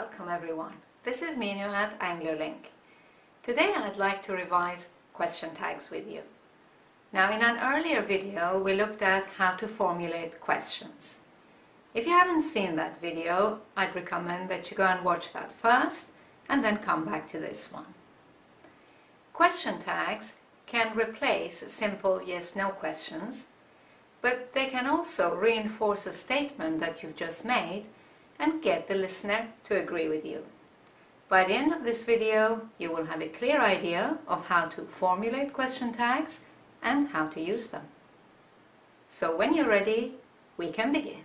Welcome everyone. This is Minu at AnglerLink. Today I'd like to revise question tags with you. Now, in an earlier video we looked at how to formulate questions. If you haven't seen that video, I'd recommend that you go and watch that first and then come back to this one. Question tags can replace simple yes/no questions, but they can also reinforce a statement that you've just made and get the listener to agree with you. By the end of this video, you will have a clear idea of how to formulate question tags and how to use them. So when you're ready, we can begin.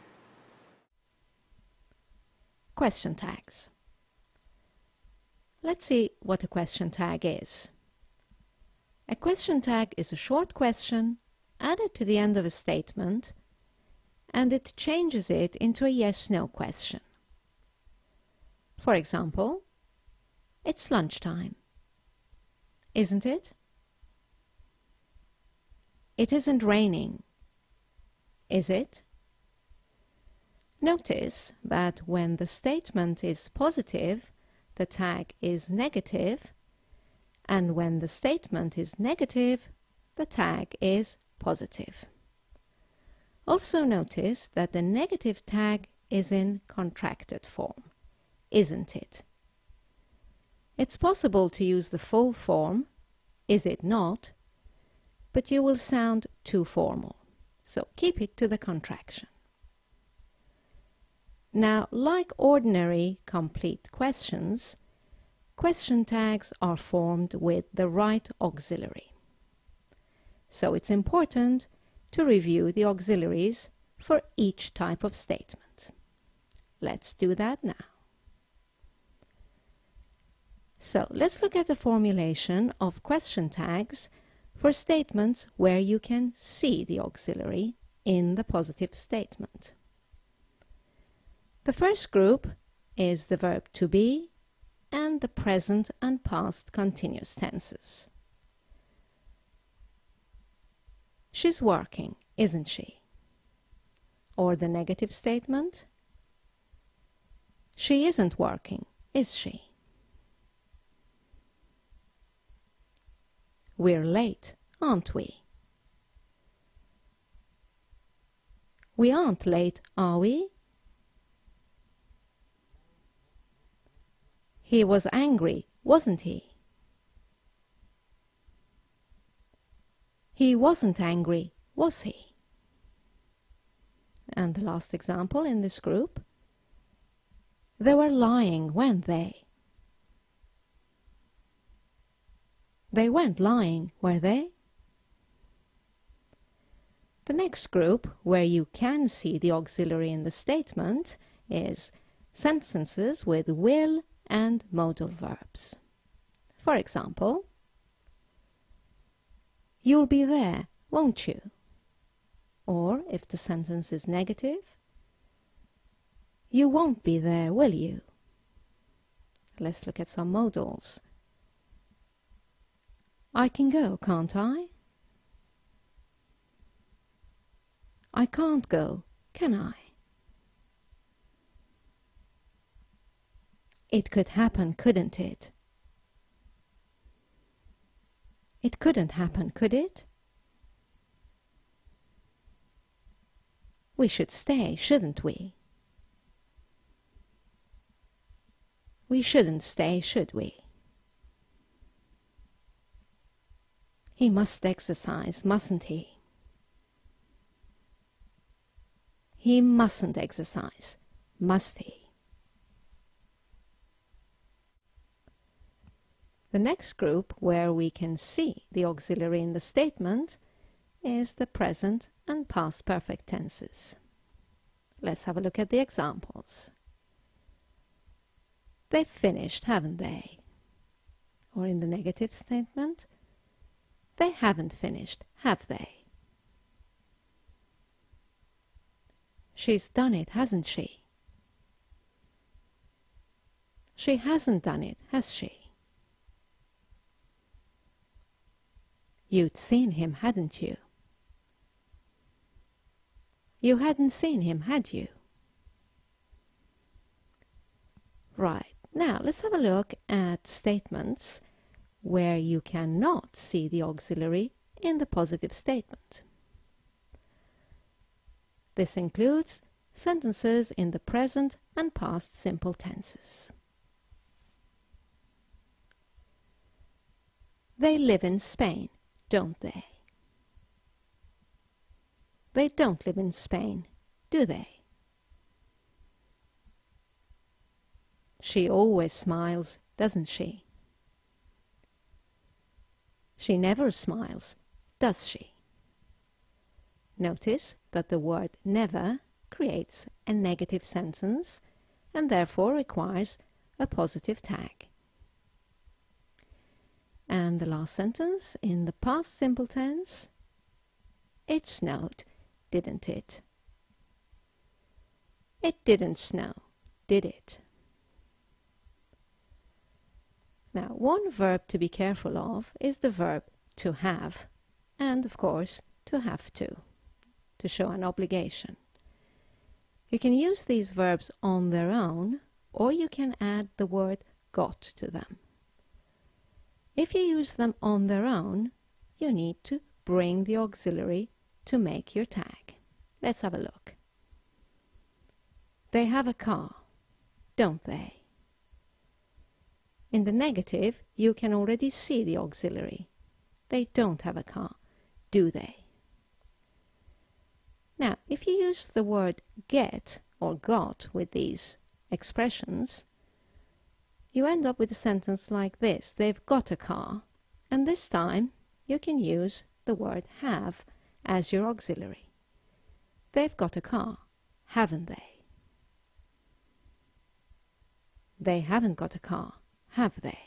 Question tags. Let's see what a question tag is. A question tag is a short question added to the end of a statement, and it changes it into a yes/no question. For example, it's lunchtime. Isn't it? It isn't raining. Is it? Notice that when the statement is positive, the tag is negative, and when the statement is negative, the tag is positive. Also notice that the negative tag is in contracted form. Isn't it? It's possible to use the full form, is it not, but you will sound too formal, so keep it to the contraction. Now, like ordinary complete questions, question tags are formed with the right auxiliary. So it's important to review the auxiliaries for each type of statement. Let's do that now. So let's look at the formulation of question tags for statements where you can see the auxiliary in the positive statement. The first group is the verb to be and the present and past continuous tenses. She's working, isn't she? Or the negative statement, she isn't working, is she? We're late, aren't we? We aren't late, are we? He was angry, wasn't he? He wasn't angry, was he? And the last example in this group, they were lying, weren't they? They weren't lying, were they? The next group, where you can see the auxiliary in the statement, is sentences with will and modal verbs. For example, you'll be there, won't you? Or, if the sentence is negative, you won't be there, will you? Let's look at some modals. I can go, can't I? I can't go, can I? It could happen, couldn't it? It couldn't happen, could it? We should stay, shouldn't we? We shouldn't stay, should we? He must exercise, mustn't he? He mustn't exercise, must he? The next group where we can see the auxiliary in the statement is the present and past perfect tenses. Let's have a look at the examples. They've finished, haven't they? Or in the negative statement, they haven't finished, have they? She's done it, hasn't she? She hasn't done it, has she? You'd seen him, hadn't you? You hadn't seen him, had you? Right, now let's have a look at statements where you cannot see the auxiliary in the positive statement. This includes sentences in the present and past simple tenses. They live in Spain, don't they? They don't live in Spain, do they? She always smiles, doesn't she? She never smiles, does she? Notice that the word never creates a negative sentence and therefore requires a positive tag. And the last sentence in the past simple tense, it snowed, didn't it? It didn't snow, did it? Now, one verb to be careful of is the verb to have, and of course to have to show an obligation. You can use these verbs on their own, or you can add the word got to them. If you use them on their own, you need to bring the auxiliary to make your tag. Let's have a look. They have a car, don't they? In the negative, you can already see the auxiliary. They don't have a car, do they? Now, if you use the word get or got with these expressions, you end up with a sentence like this. They've got a car, and this time you can use the word have as your auxiliary. They've got a car, haven't they? They haven't got a car, have they?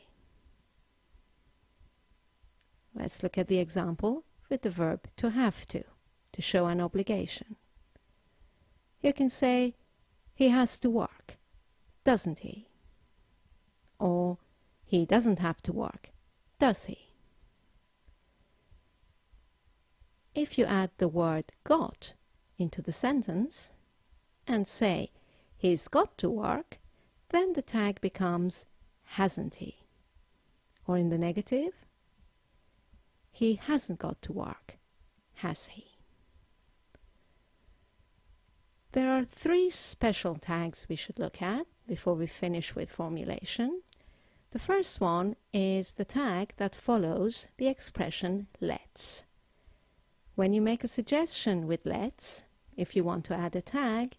Let's look at the example with the verb to have to show an obligation. You can say, he has to work, doesn't he? Or, he doesn't have to work, does he? If you add the word got into the sentence and say, he's got to work, then the tag becomes hasn't he? Or in the negative, he hasn't got to work, has he? There are 3 special tags we should look at before we finish with formulation. The first one is the tag that follows the expression let's. When you make a suggestion with let's, if you want to add a tag,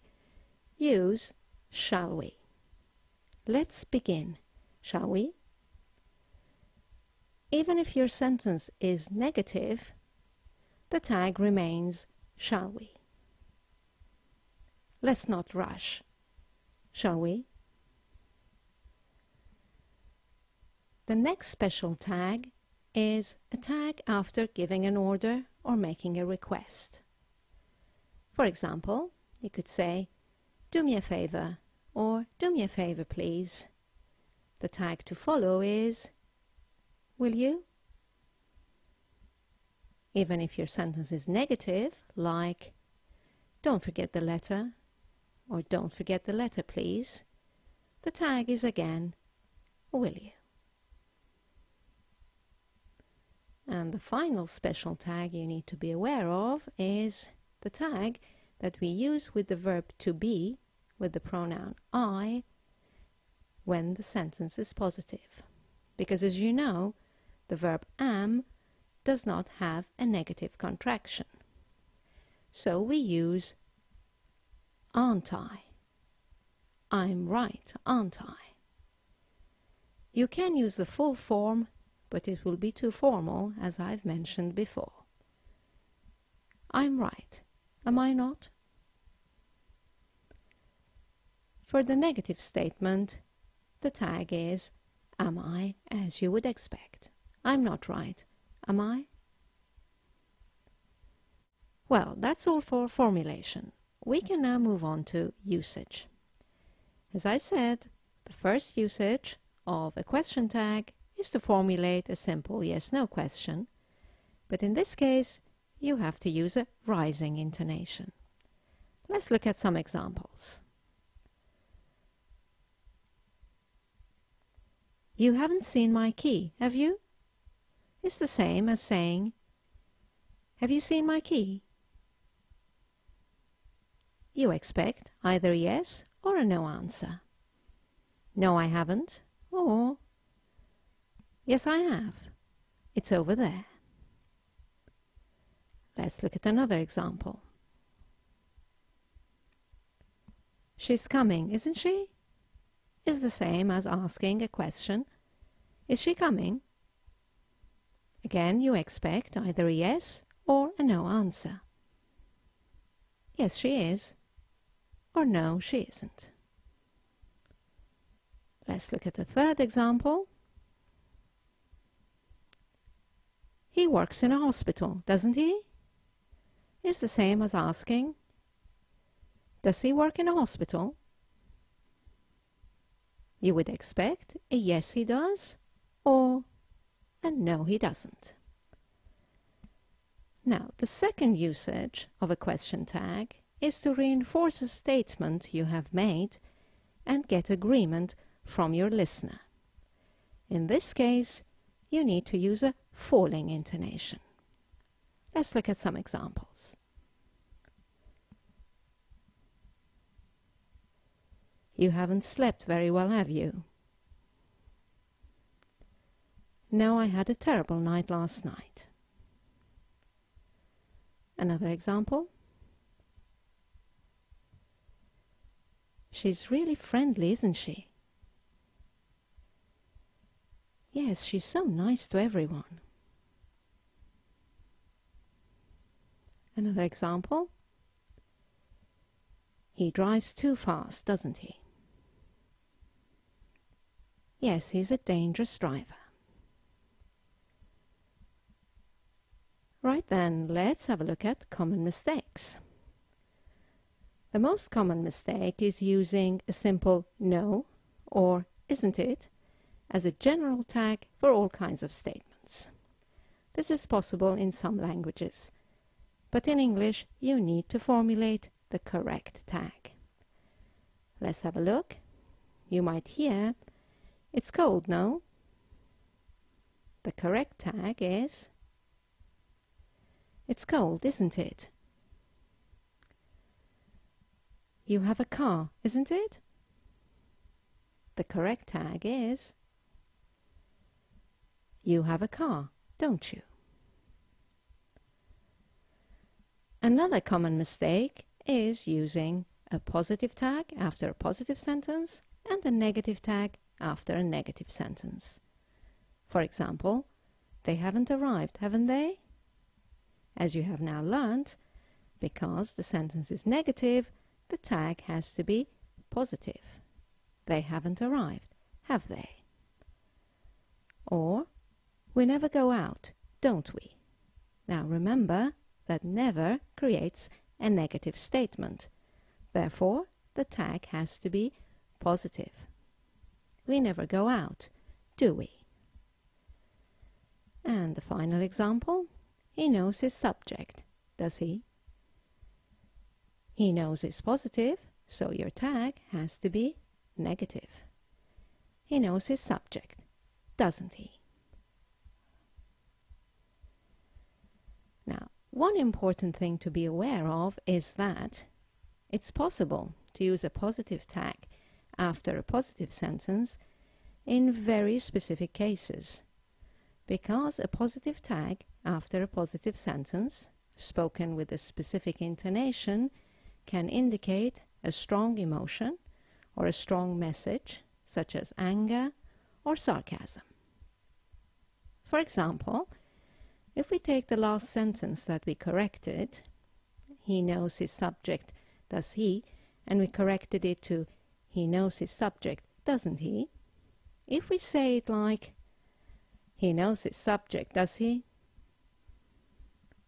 use shall we. Let's begin, shall we? Even if your sentence is negative, the tag remains shall we. Let's not rush, shall we? The next special tag is a tag after giving an order or making a request. For example, you could say, do me a favor, or do me a favor please. The tag to follow is, will you? Even if your sentence is negative, like, don't forget the letter, or don't forget the letter please, the tag is again, will you? And the final special tag you need to be aware of is the tag that we use with the verb to be with the pronoun I when the sentence is positive. Because as you know, the verb am does not have a negative contraction. So we use aren't I? I'm right, aren't I? You can use the full form, but it will be too formal, as I've mentioned before. I'm right, am I not? For the negative statement, the tag is am I, as you would expect. I'm not right, am I? Well, that's all for formulation. We can now move on to usage. As I said, the first usage of a question tag is to formulate a simple yes-no question, but in this case you have to use a rising intonation. Let's look at some examples. You haven't seen my key, have you? It's the same as saying, have you seen my key? You expect either a yes or a no answer. No, I haven't, or yes, I have. It's over there. Let's look at another example. She's coming, isn't she? Is the same as asking a question. Is she coming? Again, you expect either a yes or a no answer. Yes, she is. Or no, she isn't. Let's look at the third example. He works in a hospital, doesn't he? Is the same as asking, does he work in a hospital? You would expect a yes, he does, or a no, he doesn't. Now, the second usage of a question tag is to reinforce a statement you have made and get agreement from your listener. In this case, you need to use a falling intonation. Let's look at some examples. You haven't slept very well, have you? No, I had a terrible night last night. Another example. She's really friendly, isn't she? Yes, she's so nice to everyone. Another example. He drives too fast, doesn't he? Yes, he's a dangerous driver. Right then, let's have a look at common mistakes. The most common mistake is using a simple no or isn't it as a general tag for all kinds of statements. This is possible in some languages, but in English you need to formulate the correct tag. Let's have a look. You might hear, it's cold, no? The correct tag is, it's cold, isn't it? You have a car, isn't it? The correct tag is, you have a car, don't you? Another common mistake is using a positive tag after a positive sentence and a negative tag after a negative sentence. For example, they haven't arrived, haven't they? As you have now learned, because the sentence is negative, the tag has to be positive. They haven't arrived, have they? Or, we never go out, don't we? Now remember that never creates a negative statement. Therefore, the tag has to be positive. We never go out, do we? And the final example, he knows his subject, does he? He knows is positive, so your tag has to be negative. He knows his subject, doesn't he? Now, one important thing to be aware of is that it's possible to use a positive tag after a positive sentence in very specific cases, because a positive tag after a positive sentence, spoken with a specific intonation, can indicate a strong emotion or a strong message, such as anger or sarcasm. For example, if we take the last sentence that we corrected, he knows his subject, does he, and we corrected it to he knows his subject, doesn't he? If we say it like, he knows his subject, does he?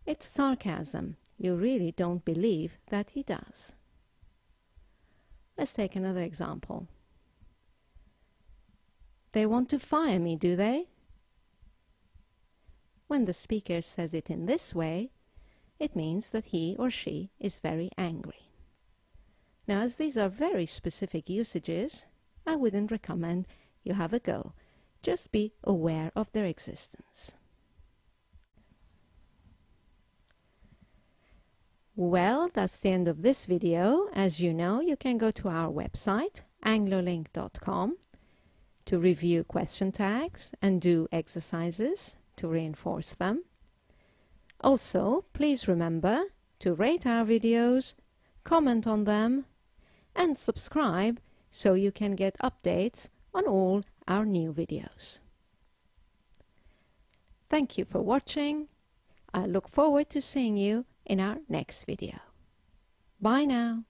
It's sarcasm. You really don't believe that he does. Let's take another example. They want to fire me, do they? When the speaker says it in this way, it means that he or she is very angry. Now, as these are very specific usages, I wouldn't recommend you have a go just be aware of their existence. Well, that's the end of this video. As you know, you can go to our website, anglolink.com, to review question tags and do exercises to reinforce them. Also, please remember to rate our videos, comment on them, and subscribe so you can get updates on all our new videos. Thank you for watching. I look forward to seeing you in our next video. Bye now.